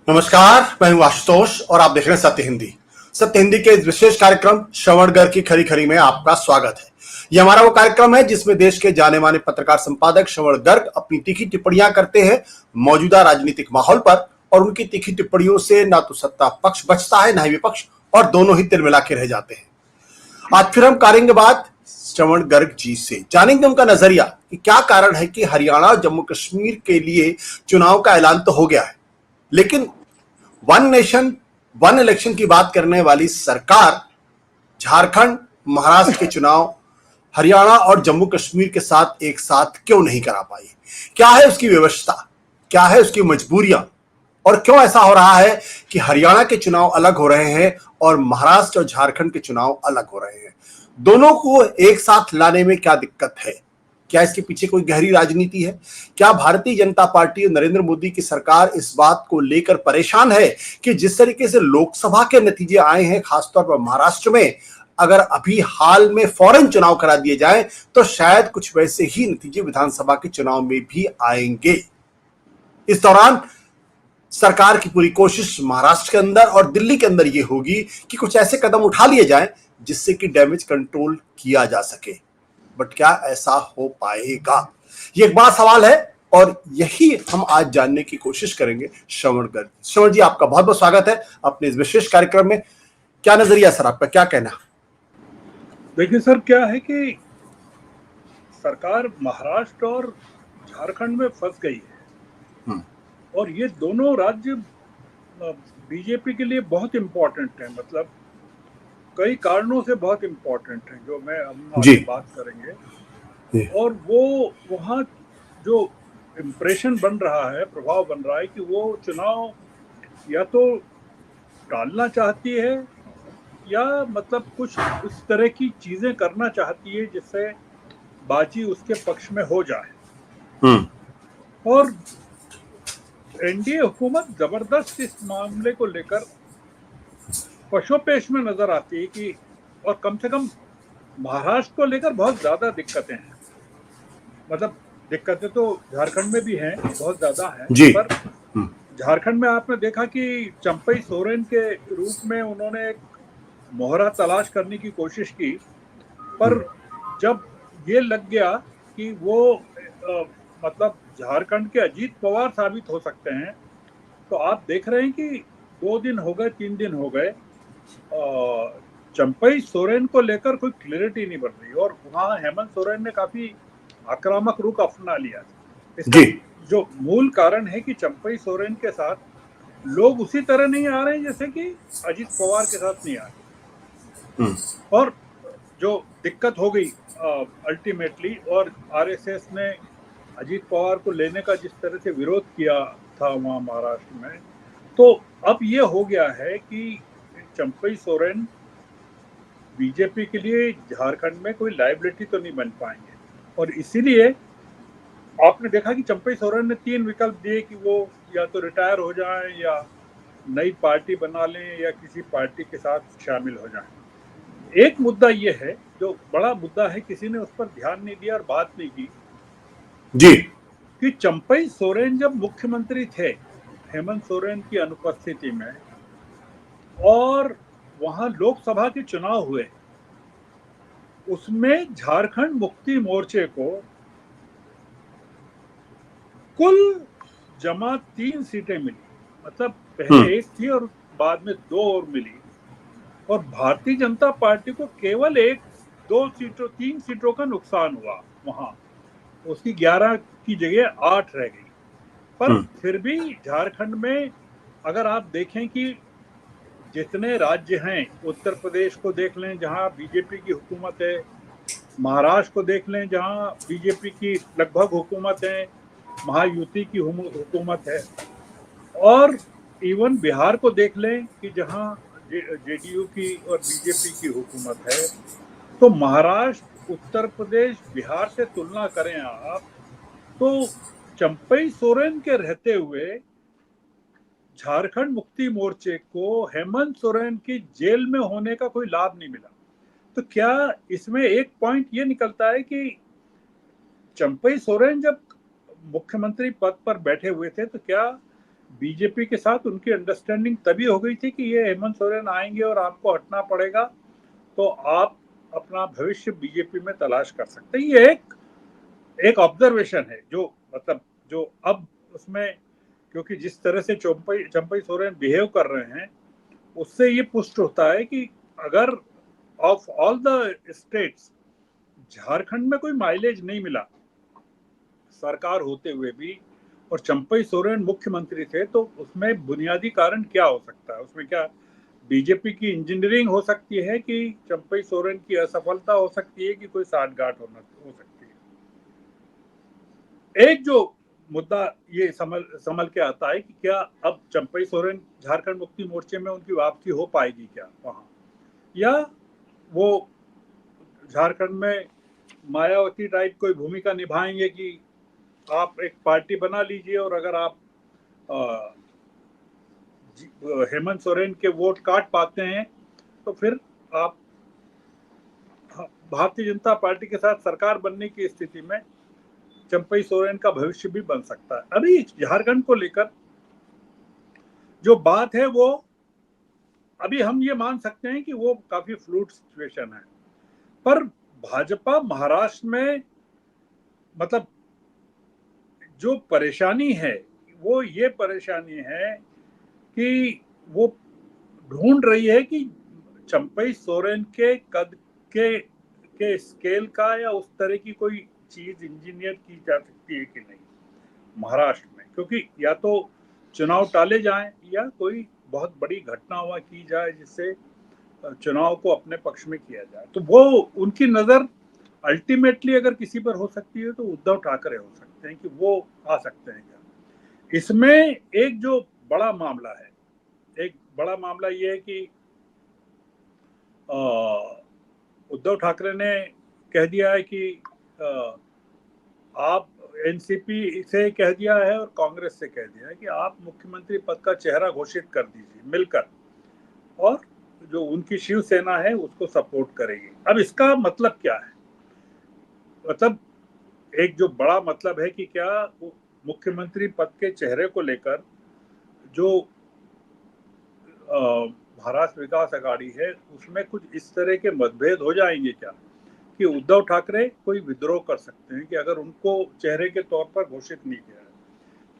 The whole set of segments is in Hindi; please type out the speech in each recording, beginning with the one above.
नमस्कार, मैं हूं आशुतोष और आप देख रहे हैं सत्य हिंदी। सत्य हिंदी के इस विशेष कार्यक्रम श्रवणगढ़ की खरी खरी में आपका स्वागत है। यह हमारा वो कार्यक्रम है जिसमें देश के जाने माने पत्रकार संपादक श्रवण गर्ग अपनी तीखी टिप्पणियां करते हैं मौजूदा राजनीतिक माहौल पर, और उनकी तीखी टिप्पणियों से ना तो सत्ता पक्ष बचता है, ना ही विपक्ष, और दोनों ही तिलमिला के रह जाते हैं। आज फिर हम करेंगे बात श्रवण गर्ग जी से, जानेंगे उनका नजरिया कि क्या कारण है कि हरियाणा और जम्मू कश्मीर के लिए चुनाव का ऐलान तो हो गया है, लेकिन वन नेशन वन इलेक्शन की बात करने वाली सरकार झारखंड, महाराष्ट्र के चुनाव हरियाणा और जम्मू कश्मीर के साथ एक साथ क्यों नहीं करा पाई। क्या है उसकी व्यवस्था, क्या है उसकी मजबूरियां, और क्यों ऐसा हो रहा है कि हरियाणा के चुनाव अलग हो रहे हैं और महाराष्ट्र और झारखंड के चुनाव अलग हो रहे हैं। दोनों को एक साथ लाने में क्या दिक्कत है? क्या इसके पीछे कोई गहरी राजनीति है? क्या भारतीय जनता पार्टी और नरेंद्र मोदी की सरकार इस बात को लेकर परेशान है कि जिस तरीके से लोकसभा के नतीजे आए हैं, खासतौर पर महाराष्ट्र में, अगर अभी हाल में फौरन चुनाव करा दिए जाएं तो शायद कुछ वैसे ही नतीजे विधानसभा के चुनाव में भी आएंगे। इस दौरान सरकार की पूरी कोशिश महाराष्ट्र के अंदर और दिल्ली के अंदर यह होगी कि कुछ ऐसे कदम उठा लिए जाएं जिससे कि डैमेज कंट्रोल किया जा सके। बट क्या ऐसा हो पाएगा, ये एक बड़ा सवाल है, और यही हम आज जानने की कोशिश करेंगे श्रवण गर्ग। श्रवण जी, आपका बहुत बहुत स्वागत है अपने इस विशेष कार्यक्रम में। क्या नजरिया सर आपका, क्या कहना? देखिए सर, क्या है कि सरकार महाराष्ट्र और झारखंड में फंस गई है और ये दोनों राज्य बीजेपी के लिए बहुत इम्पोर्टेंट है। मतलब कई कारणों से बहुत इम्पोर्टेंट है, जो हम आगे बात करेंगे। और वो वहाँ जो इम्प्रेशन बन रहा है, प्रभाव बन रहा है कि वो चुनाव या तो टालना चाहती है या मतलब कुछ उस तरह की चीजें करना चाहती है जिससे बाजी उसके पक्ष में हो जाए। और एनडीए हुकूमत जबरदस्त इस मामले को लेकर पशोपेश में नजर आती है कि, और कम से कम महाराष्ट्र को लेकर बहुत ज्यादा दिक्कतें हैं। मतलब दिक्कतें तो झारखंड में भी हैं, बहुत ज्यादा हैं, पर झारखंड में आपने देखा कि चंपई सोरेन के रूप में उन्होंने एक मोहरा तलाश करने की कोशिश की, पर जब ये लग गया कि वो मतलब झारखंड के अजीत पवार साबित हो सकते हैं, तो आप देख रहे हैं कि 2 दिन हो गए, 3 दिन हो गए, चंपई सोरेन को लेकर कोई क्लैरिटी नहीं बन रही, और वहाँ हेमंत सोरेन ने काफी आक्रामक रुख अपना लिया। इसका जो मूल कारण है कि चंपई सोरेन के साथ लोग उसी तरह नहीं आ रहे हैं जैसे कि अजीत पवार के साथ नहीं आ रहे। और जो दिक्कत हो गई अल्टीमेटली, और आरएसएस ने अजीत पवार को लेने का जिस तरह से विरोध किया था वहाँ महाराष्ट्र में, तो अब ये हो गया है कि चंपई सोरेन बीजेपी के लिए झारखंड में कोई लायबिलिटी तो नहीं बन पाएंगे। और इसीलिए आपने देखा कि चंपई सोरेन ने 3 विकल्प दिए कि वो या तो रिटायर हो जाएं, या नई पार्टी बना लें, या किसी पार्टी के साथ शामिल हो जाएं। एक मुद्दा ये है, जो बड़ा मुद्दा है, किसी ने उस पर ध्यान नहीं दिया और बात नहीं की जी, कि चंपई सोरेन जब मुख्यमंत्री थे हेमंत सोरेन की अनुपस्थिति में, और वहां लोकसभा के चुनाव हुए, उसमें झारखंड मुक्ति मोर्चे को कुल जमा 3 सीटें मिली। मतलब पहले 1 थी और बाद में 2 और मिली, और भारतीय जनता पार्टी को केवल 3 सीटों का नुकसान हुआ। वहां उसकी 11 की जगह 8 रह गई। पर फिर भी झारखंड में अगर आप देखें कि जितने राज्य हैं, उत्तर प्रदेश को देख लें जहां बीजेपी की हुकूमत है, महाराष्ट्र को देख लें जहां बीजेपी की लगभग हुकूमत है, महायुति की हुकूमत है, और इवन बिहार को देख लें कि जहां जेडीयू की और बीजेपी की हुकूमत है, तो महाराष्ट्र, उत्तर प्रदेश, बिहार से तुलना करें आप, तो चंपई सोरेन के रहते हुए झारखंड मुक्ति मोर्चे को हेमंत सोरेन की जेल में होने का कोई लाभ नहीं मिला। तो क्या इसमें एक पॉइंट ये निकलता है कि चंपई सोरेन जब मुख्यमंत्री पद पर बैठे हुए थे, तो क्या बीजेपी के साथ उनकी अंडरस्टैंडिंग तभी हो गई थी कि ये हेमंत सोरेन आएंगे और आपको हटना पड़ेगा, तो आप अपना भविष्य बीजेपी में तलाश कर सकते हैं। ये एक ऑब्जर्वेशन है जो मतलब जो अब उसमें, क्योंकि जिस तरह से चंपई सोरेन बिहेव कर रहे हैं उससे ये पुष्ट होता है कि अगर of all the states Jharkhand में कोई माइलेज नहीं मिला सरकार होते हुए भी और चंपई सोरेन मुख्यमंत्री थे, तो उसमें बुनियादी कारण क्या हो सकता है? उसमें क्या बीजेपी की इंजीनियरिंग हो सकती है कि चंपई सोरेन की असफलता हो सकती है कि कोई साठगांठ हो सकती है? एक जो मुद्दा ये समझ के आता है कि क्या अब चंपई सोरेन झारखंड मुक्ति मोर्चे में उनकी वापसी हो पाएगी क्या वहां, या वो झारखंड में मायावती टाइप कोई भूमिका निभाएंगे कि आप एक पार्टी बना लीजिए और अगर आप हेमंत सोरेन के वोट काट पाते हैं तो फिर आप भारतीय जनता पार्टी के साथ सरकार बनने की स्थिति में चंपई सोरेन का भविष्य भी बन सकता है। अभी झारखंड को लेकर जो बात है वो अभी हम ये मान सकते हैं कि वो काफी फ्लूइड सिचुएशन है, पर भाजपा महाराष्ट्र में मतलब जो परेशानी है वो ये परेशानी है कि वो ढूंढ रही है कि चंपई सोरेन के कद के स्केल का या उस तरह की कोई चीज इंजीनियर की जा सकती है कि नहीं महाराष्ट्र में, क्योंकि या तो चुनाव टाले जाएं या कोई बहुत बड़ी घटना हुआ की जाए जिससे चुनाव को अपने पक्ष में किया जाए। तो वो उनकी नजर अल्टीमेटली अगर किसी पर हो सकती है तो उद्धव ठाकरे हो सकते हैं कि वो आ सकते हैं क्या। इसमें एक जो बड़ा मामला है, एक बड़ा मामला ये है कि उद्धव ठाकरे ने कह दिया है कि आप एनसीपी से कह दिया है और कांग्रेस से कह दिया है कि आप मुख्यमंत्री पद का चेहरा घोषित कर दीजिए मिलकर, और जो उनकी शिवसेना है उसको सपोर्ट करेगी। अब इसका मतलब क्या है? मतलब एक जो बड़ा मतलब है कि क्या मुख्यमंत्री पद के चेहरे को लेकर जो महाराष्ट्र विकास अघाड़ी है उसमें कुछ इस तरह के मतभेद हो जाएंगे क्या कि उद्धव ठाकरे कोई विद्रोह कर सकते हैं कि अगर उनको चेहरे के तौर पर घोषित नहीं किया है,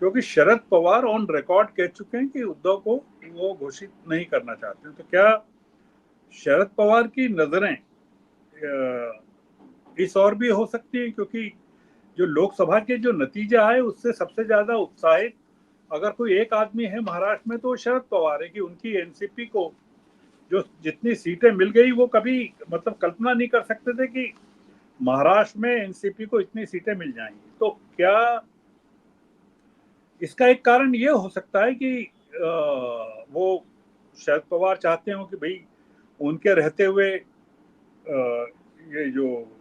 क्योंकि शरद पवार ऑन रिकॉर्ड कह चुके हैं कि उद्धव को वो घोषित नहीं करना चाहते हैं। तो क्या शरद पवार की नजरें इस और भी हो सकती है, क्योंकि जो लोकसभा के जो नतीजा है उससे सबसे ज्यादा उत्साहित अगर कोई एक आदमी है महाराष्ट्र में तो शरद पवार है कि उनकी एनसीपी को जो जितनी सीटें मिल गई वो कभी मतलब कल्पना नहीं कर सकते थे कि महाराष्ट्र में एनसीपी को इतनी सीटें मिल जाएंगी। तो क्या इसका एक कारण ये हो सकता है कि वो शरद पवार चाहते हो कि भाई उनके रहते हुए ये जो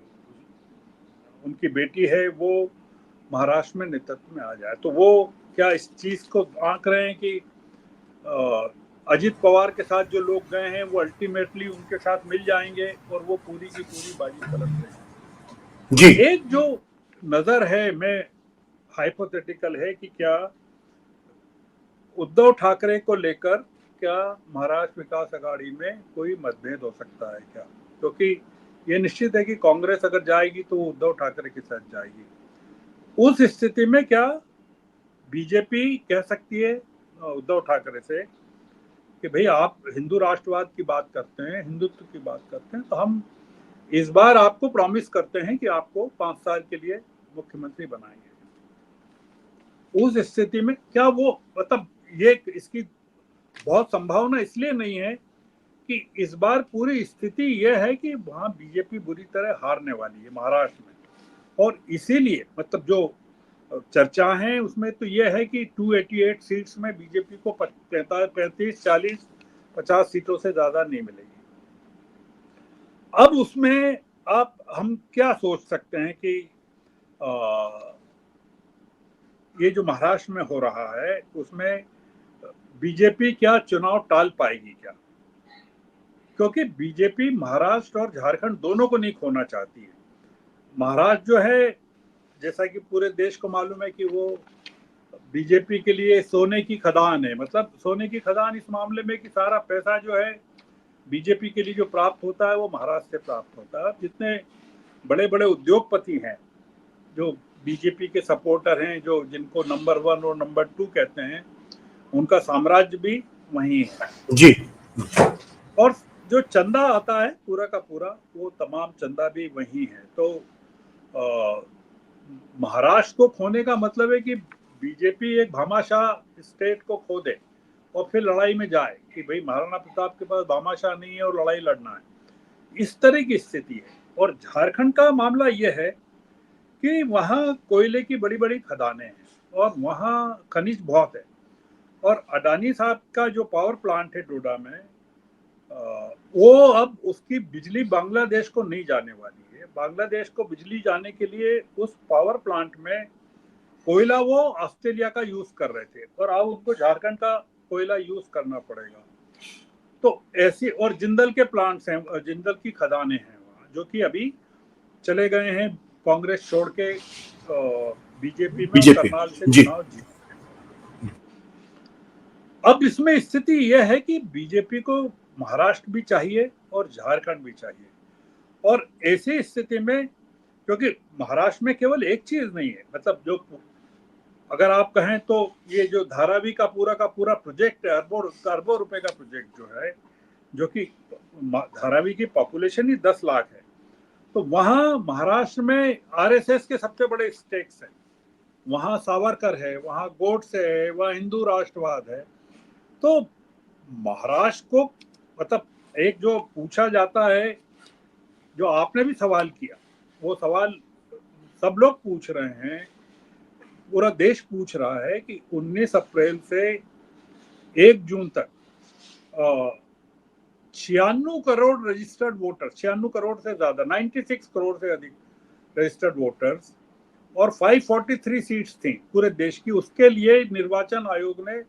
उनकी बेटी है वो महाराष्ट्र में नेतृत्व में आ जाए, तो वो क्या इस चीज को आंक रहे हैं कि अजित पवार के साथ जो लोग गए हैं वो अल्टीमेटली उनके साथ मिल जाएंगे और वो पूरी की पूरी बाजी पलट देंगे। जी। एक जो नजर है मैं हाइपोथेटिकल है कि क्या उद्धव ठाकरे को लेकर क्या महाराष्ट्र विकास अघाड़ी में कोई मतभेद हो सकता है क्या, क्योंकि ये निश्चित है कि कांग्रेस अगर जाएगी तो उद्धव ठाकरे के साथ जाएगी। उस स्थिति में क्या बीजेपी कह सकती है उद्धव ठाकरे से कि भाई आप हिंदू राष्ट्रवाद की बात करते हैं, हिंदुत्व की बात करते हैं, तो हम इस बार आपको प्रॉमिस करते हैं कि आपको 5 साल के लिए मुख्यमंत्री बनाएंगे। उस स्थिति में क्या वो मतलब ये इसकी बहुत संभावना इसलिए नहीं है कि इस बार पूरी स्थिति यह है कि वहां बीजेपी बुरी तरह हारने वाली है महाराष्ट्र में, और इसीलिए मतलब जो चर्चा है उसमें तो यह है कि 288 सीट्स में बीजेपी को 35 40 50 सीटों से ज्यादा नहीं मिलेगी। अब उसमें आप हम क्या सोच सकते हैं कि ये जो महाराष्ट्र में हो रहा है उसमें बीजेपी क्या चुनाव टाल पाएगी क्या, क्योंकि बीजेपी महाराष्ट्र और झारखंड दोनों को नहीं खोना चाहती है। महाराष्ट्र जो है जैसा कि पूरे देश को मालूम है कि वो बीजेपी के लिए सोने की खदान है। मतलब सोने की खदान इस मामले में कि सारा पैसा जो है बीजेपी के लिए जो प्राप्त होता है वो महाराष्ट्र से प्राप्त होता है। जितने बड़े बड़े उद्योगपति हैं जो बीजेपी के सपोर्टर हैं, जो जिनको नंबर 1 और नंबर 2 कहते हैं, उनका साम्राज्य भी वहीं है। जी। और जो चंदा आता है पूरा का पूरा, वो तमाम चंदा भी वहीं है। तो महाराष्ट्र को खोने का मतलब है कि बीजेपी एक भामाशाह स्टेट को खो दे और फिर लड़ाई में जाए कि भाई महाराणा प्रताप के पास भामाशाह नहीं है और लड़ाई लड़ना है, इस तरह की स्थिति है। और झारखंड का मामला यह है कि वहाँ कोयले की बड़ी बड़ी खदानें हैं और वहाँ खनिज बहुत है। और अडानी साहब का जो पावर प्लांट है डोडा में, वो अब उसकी बिजली बांग्लादेश को नहीं जाने वाली है। बांग्लादेश को बिजली जाने के लिए उस पावर प्लांट में कोयला वो ऑस्ट्रेलिया का यूज कर रहे थे और अब उनको झारखंड का कोयला यूज करना पड़ेगा। तो ऐसी, और जिंदल के प्लांट्स हैं, जिंदल की खदानें हैं वहाँ, जो कि अभी चले गए हैं कांग्रेस छोड़ के बीजेपी में और बीजेपी। करनाल से जी। चुनाव जीत। अब इसमें स्थिति यह है कि बीजेपी को महाराष्ट्र भी चाहिए और झारखंड भी चाहिए। और ऐसी स्थिति में, क्योंकि महाराष्ट्र में केवल एक चीज नहीं है, मतलब जो अगर आप कहें तो ये जो धारावी का पूरा प्रोजेक्ट है, अरबों रुपए का प्रोजेक्ट जो है, जो कि धारावी की पॉपुलेशन ही 10 लाख है, तो वहाँ महाराष्ट्र में आरएसएस के सबसे बड़े स्टेक्स हैं। वहाँ सावरकर है, वहाँ गोडसे है, वहाँ हिंदू राष्ट्रवाद है। तो महाराष्ट्र को, मतलब एक जो पूछा जाता है, जो आपने भी सवाल किया, वो सवाल सब लोग पूछ रहे हैं, पूरा देश पूछ रहा है कि 19 अप्रैल से 1 जून तक 96 करोड़ रजिस्टर्ड वोटर, 96 करोड़ से ज्यादा, 96 करोड़ से अधिक रजिस्टर्ड वोटर्स और 543 सीट्स थी पूरे देश की। उसके लिए निर्वाचन आयोग ने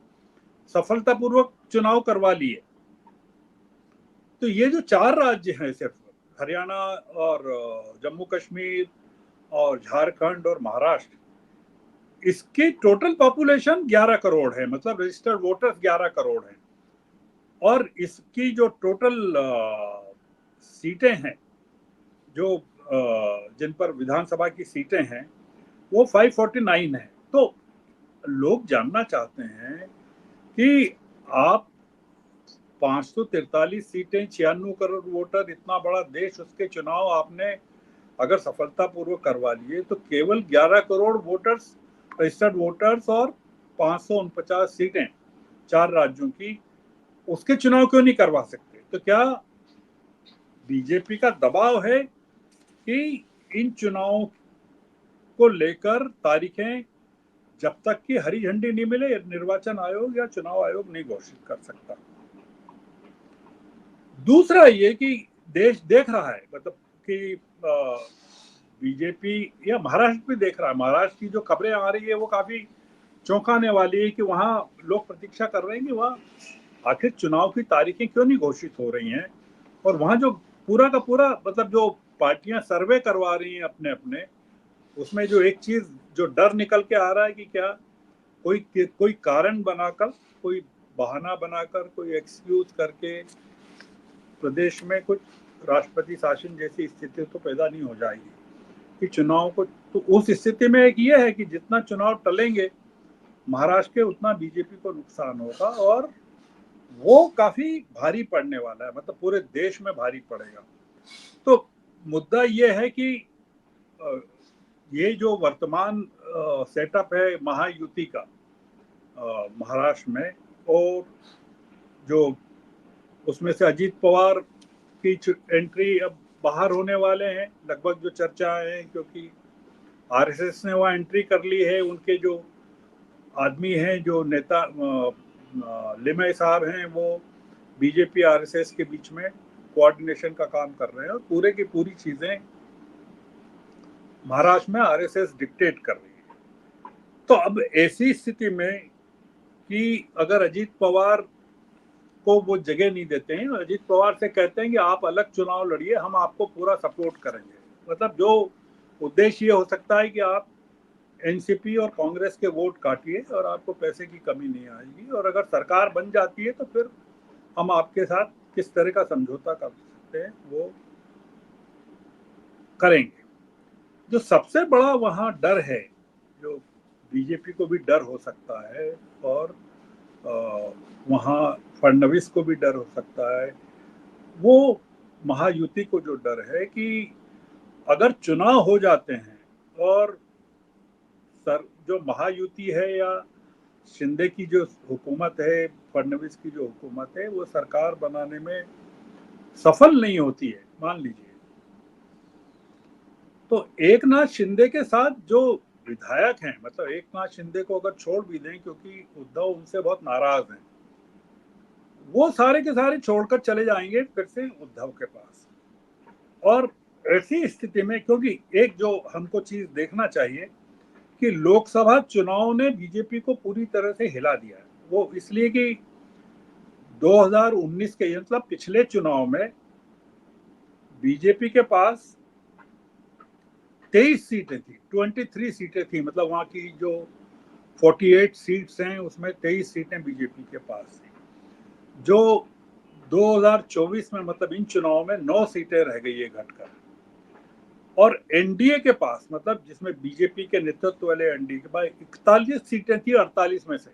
सफलतापूर्वक चुनाव करवा लिए। तो ये जो 4 राज्य हैं, सिर्फ हरियाणा और जम्मू कश्मीर और झारखंड और महाराष्ट्र, इसकी टोटल पॉपुलेशन 11 करोड़ है, मतलब रजिस्टर्ड वोटर्स 11 करोड़ हैं। और इसकी जो टोटल सीटें हैं, जो जिन पर विधानसभा की सीटें हैं, वो 549 है। तो लोग जानना चाहते हैं कि आप 543 सीटें, 96 करोड़ वोटर, इतना बड़ा देश, उसके चुनाव आपने अगर सफलतापूर्वक करवा लिए, तो केवल 11 करोड़ वोटर्स, रजिस्टर्ड वोटर्स और 549 सीटें 4 राज्यों की, उसके चुनाव क्यों नहीं करवा सकते? तो क्या बीजेपी का दबाव है कि इन चुनावों को लेकर तारीखें जब तक कि हरी झंडी नहीं मिले, निर्वाचन आयोग या चुनाव आयोग नहीं घोषित कर सकता? दूसरा ये कि देश देख रहा है, मतलब कि बीजेपी या महाराष्ट्र भी देख रहा है, महाराष्ट्र की जो खबरें आ रही है वो काफी चौंकाने वाली है कि वहाँ लोग प्रतीक्षा कर रहे हैं कि वहाँ आखिर चुनाव की तारीखें क्यों नहीं घोषित हो रही हैं। और वहाँ जो पूरा का पूरा, मतलब जो पार्टियां सर्वे करवा रही हैं अपने अपने, उसमें जो एक चीज जो डर निकल के आ रहा है कि क्या कोई कारण बनाकर, कोई बहाना बनाकर, कोई एक्सक्यूज करके प्रदेश में कुछ राष्ट्रपति शासन जैसी स्थिति तो पैदा नहीं हो जाएगी कि चुनाव को। तो उस स्थिति में एक ये है कि जितना चुनाव टलेंगे महाराष्ट्र के, उतना बीजेपी को नुकसान होगा और वो काफी भारी पड़ने वाला है, मतलब पूरे देश में भारी पड़ेगा। तो मुद्दा ये है कि ये जो वर्तमान सेटअप है महायुति का महाराष्ट्र में, और जो उसमें से अजीत पवार की एंट्री अब बाहर होने वाले हैं लगभग, जो चर्चा है, क्योंकि आरएसएस ने वहाँ एंट्री कर ली है। उनके जो आदमी हैं, जो नेता लिमय साहब हैं, वो बीजेपी आरएसएस के बीच में कोऑर्डिनेशन का काम कर रहे हैं और पूरे की पूरी चीजें महाराष्ट्र में आरएसएस डिक्टेट कर रही है। तो अब ऐसी स्थिति में कि अगर अजीत पवार को वो जगह नहीं देते हैं, अजीत पवार से कहते हैं कि आप अलग चुनाव लड़िए, हम आपको पूरा सपोर्ट करेंगे, मतलब जो उद्देश्य ये हो सकता है कि आप एनसीपी और कांग्रेस के वोट काटिए और आपको पैसे की कमी नहीं आएगी, और अगर सरकार बन जाती है तो फिर हम आपके साथ किस तरह का समझौता कर सकते हैं वो करेंगे। जो सबसे बड़ा वहाँ डर है, जो बीजेपी को भी डर हो सकता है और वहाँ फडणवीस को भी डर हो सकता है, वो महायुति को जो डर है कि अगर चुनाव हो जाते हैं और सर जो महायुति है या शिंदे की जो हुकूमत है, फडणवीस की जो हुकूमत है, वो सरकार बनाने में सफल नहीं होती है, मान लीजिए, तो एक नाथ शिंदे के साथ जो विधायक हैं, मतलब एक नाथ शिंदे को अगर छोड़ भी दें क्योंकि उद्धव उनसे बहुत नाराज हैं, वो सारे के सारे छोड़कर चले जाएंगे फिर से उद्धव के पास। और ऐसी स्थिति में, क्योंकि एक जो हमको चीज देखना चाहिए कि लोकसभा चुनाव ने बीजेपी को पूरी तरह से हिला दिया है। वो इसलिए कि 2019 के मतलब पिछले चुनाव में बीजेपी के पास 23 सीटें थी, 23 सीटें थी, मतलब वहां की जो 48 सीट्स हैं उसमें 23 सीटें बीजेपी के पास थी। जो 2024 में मतलब इन चुनाव में 9 सीटें रह गई है घटकर, और एनडीए के पास, मतलब जिसमें बीजेपी के नेतृत्व वाले एनडीए के पास 41 सीटें थी 48 में से।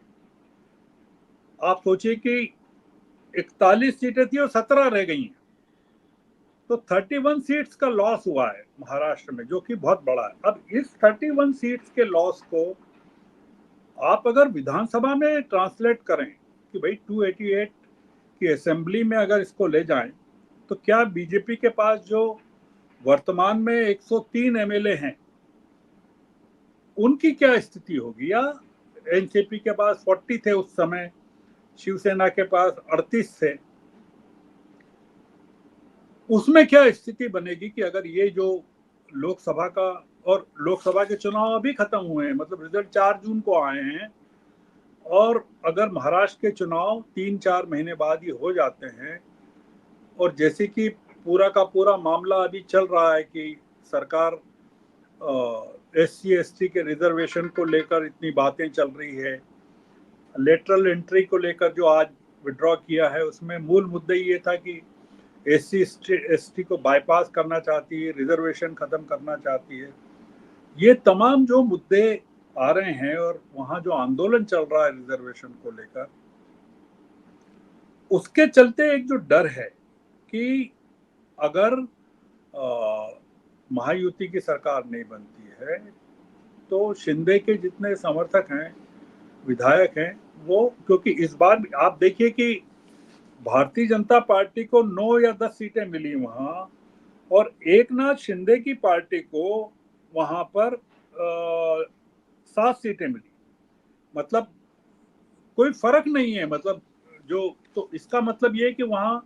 आप सोचिए कि 41 सीटें थी और 17 रह गई हैं, तो 31 सीट्स का लॉस हुआ है महाराष्ट्र में, जो कि बहुत बड़ा है। अब इस 31 सीट्स के लॉस को आप अगर विधानसभा में ट्रांसलेट करें कि भाई 288 की असेंबली में अगर इसको ले जाएं, तो क्या बीजेपी के पास जो वर्तमान में 103 एमएलए हैं उनकी क्या स्थिति होगी, या एनसीपी के पास 40 थे उस समय, शिवसेना के पास 38 थे, उसमें क्या स्थिति बनेगी कि अगर ये जो लोकसभा का, और लोकसभा के चुनाव अभी खत्म हुए हैं, मतलब रिजल्ट 4 जून को आए हैं, और अगर महाराष्ट्र के चुनाव 3-4 महीने बाद ही हो जाते हैं, और जैसे कि पूरा का पूरा मामला अभी चल रहा है कि सरकार SC ST के रिजर्वेशन को लेकर इतनी बातें चल रही है, लेटरल एंट्री को लेकर जो आज विड्रॉ किया है उसमें मूल मुद्दा ये था कि SC ST को बाईपास करना चाहती है, रिजर्वेशन खत्म करना चाहती है। ये तमाम जो मुद्दे आ रहे हैं और वहां जो आंदोलन चल रहा है रिजर्वेशन को लेकर, उसके चलते एक जो डर है कि अगर महायुति की सरकार नहीं बनती है तो शिंदे के जितने समर्थक हैं, विधायक हैं, वो, क्योंकि इस बार आप देखिए कि भारतीय जनता पार्टी को 9 या 10 सीटें मिली वहां, और एक नाथ शिंदे की पार्टी को वहां पर 7 सीटें मिली, मतलब कोई फर्क नहीं है, मतलब जो, तो इसका मतलब ये है कि वहां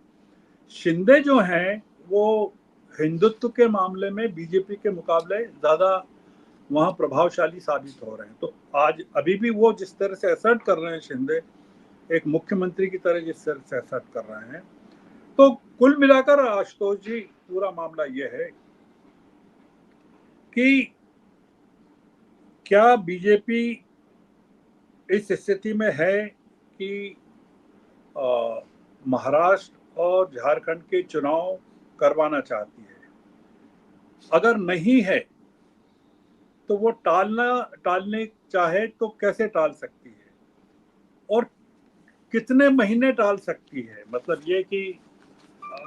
शिंदे जो हैं वो हिंदुत्व के मामले में बीजेपी के मुकाबले ज्यादा वहां प्रभावशाली साबित हो रहे हैं। तो आज अभी भी वो जिस तरह से असर्ट कर रहे हैं शिंदे, एक मुख्यमंत्री की तरह जिस तरह से असर्ट कर रहे हैं, तो कुल मिलाकर आशुतोष जी पूरा मामला ये है कि क्या बीजेपी इस स्थिति में है कि महाराष्ट्र और झारखंड के चुनाव करवाना चाहती है? अगर नहीं है तो वो टालने चाहे तो कैसे टाल सकती है, और कितने महीने टाल सकती है? मतलब ये कि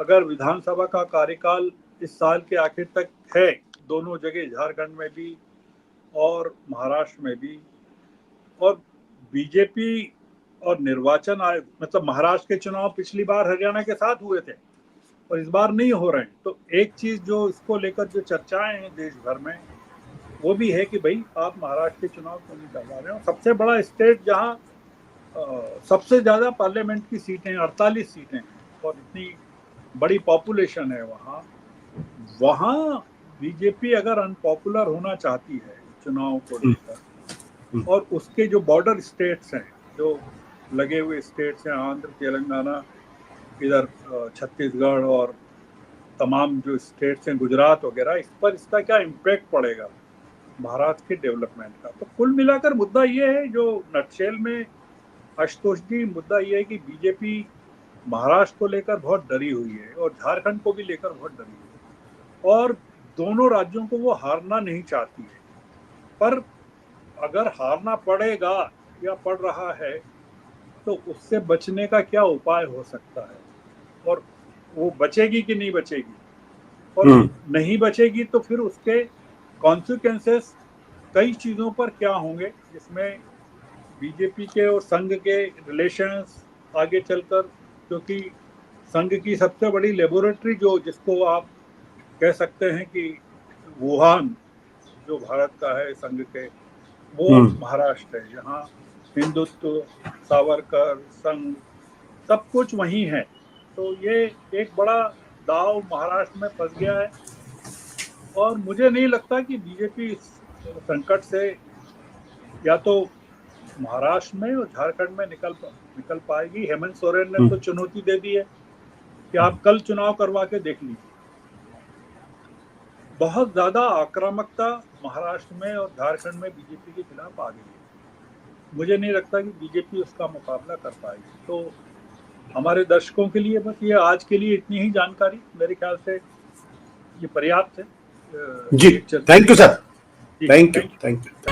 अगर विधानसभा का कार्यकाल इस साल के आखिर तक है, दोनों जगह झारखंड में भी और महाराष्ट्र में भी, और बीजेपी और निर्वाचन आयोग, मतलब महाराष्ट्र के चुनाव पिछली बार हरियाणा के साथ हुए थे और इस बार नहीं हो रहे हैं, तो एक चीज जो इसको लेकर जो चर्चाएं हैं देश भर में, वो भी है कि भाई आप महाराष्ट्र के चुनाव क्यों नहीं करवा रहे हो? सबसे बड़ा स्टेट जहां सबसे ज्यादा पार्लियामेंट की सीटें 48 सीटें हैं और इतनी बड़ी पॉपुलेशन है वहाँ, वहाँ बीजेपी अगर अनपॉपुलर होना चाहती है चुनाव को लेकर, और उसके जो बॉर्डर स्टेट्स हैं, जो लगे हुए स्टेट्स हैं, आंध्र, तेलंगाना, इधर छत्तीसगढ़ और तमाम जो स्टेट्स हैं, गुजरात वगैरह, इस पर इसका क्या इम्पैक्ट पड़ेगा? महाराष्ट्र के डेवलपमेंट का। तो कुल मिलाकर मुद्दा ये है, जो नटशेल में आशुतोष जी, मुद्दा ये है कि बीजेपी महाराष्ट्र को लेकर बहुत डरी हुई है और झारखंड को भी लेकर बहुत डरी हुई है, और दोनों राज्यों को वो हारना नहीं चाहती है। पर अगर हारना पड़ेगा या पड़ रहा है तो उससे बचने का क्या उपाय हो सकता है, और वो बचेगी कि नहीं बचेगी, और नहीं बचेगी तो फिर उसके कॉन्सिक्वेंसेस कई चीज़ों पर क्या होंगे, जिसमें बीजेपी के और संघ के रिलेशंस आगे चलकर, क्योंकि संघ की सबसे बड़ी लेबोरेटरी जो जिसको आप कह सकते हैं कि वुहान जो भारत का है संघ के, वो महाराष्ट्र है। यहाँ हिंदुत्व, सावरकर, संघ, सब कुछ वहीं है। तो ये एक बड़ा दाव महाराष्ट्र में फंस गया है, और मुझे नहीं लगता कि बीजेपी इस संकट से या तो महाराष्ट्र में और झारखंड में निकल पाएगी। हेमंत सोरेन ने तो चुनौती दे दी है कि आप कल चुनाव करवा के देख लीजिए। बहुत ज्यादा आक्रामकता महाराष्ट्र में और झारखंड में बीजेपी के खिलाफ आ गई है। मुझे नहीं लगता कि बीजेपी उसका मुकाबला कर पाएगी। तो हमारे दर्शकों के लिए बस ये आज के लिए इतनी ही जानकारी, मेरे ख्याल से ये पर्याप्त है। जी, थैंक यू सर, जी, थैंक यू।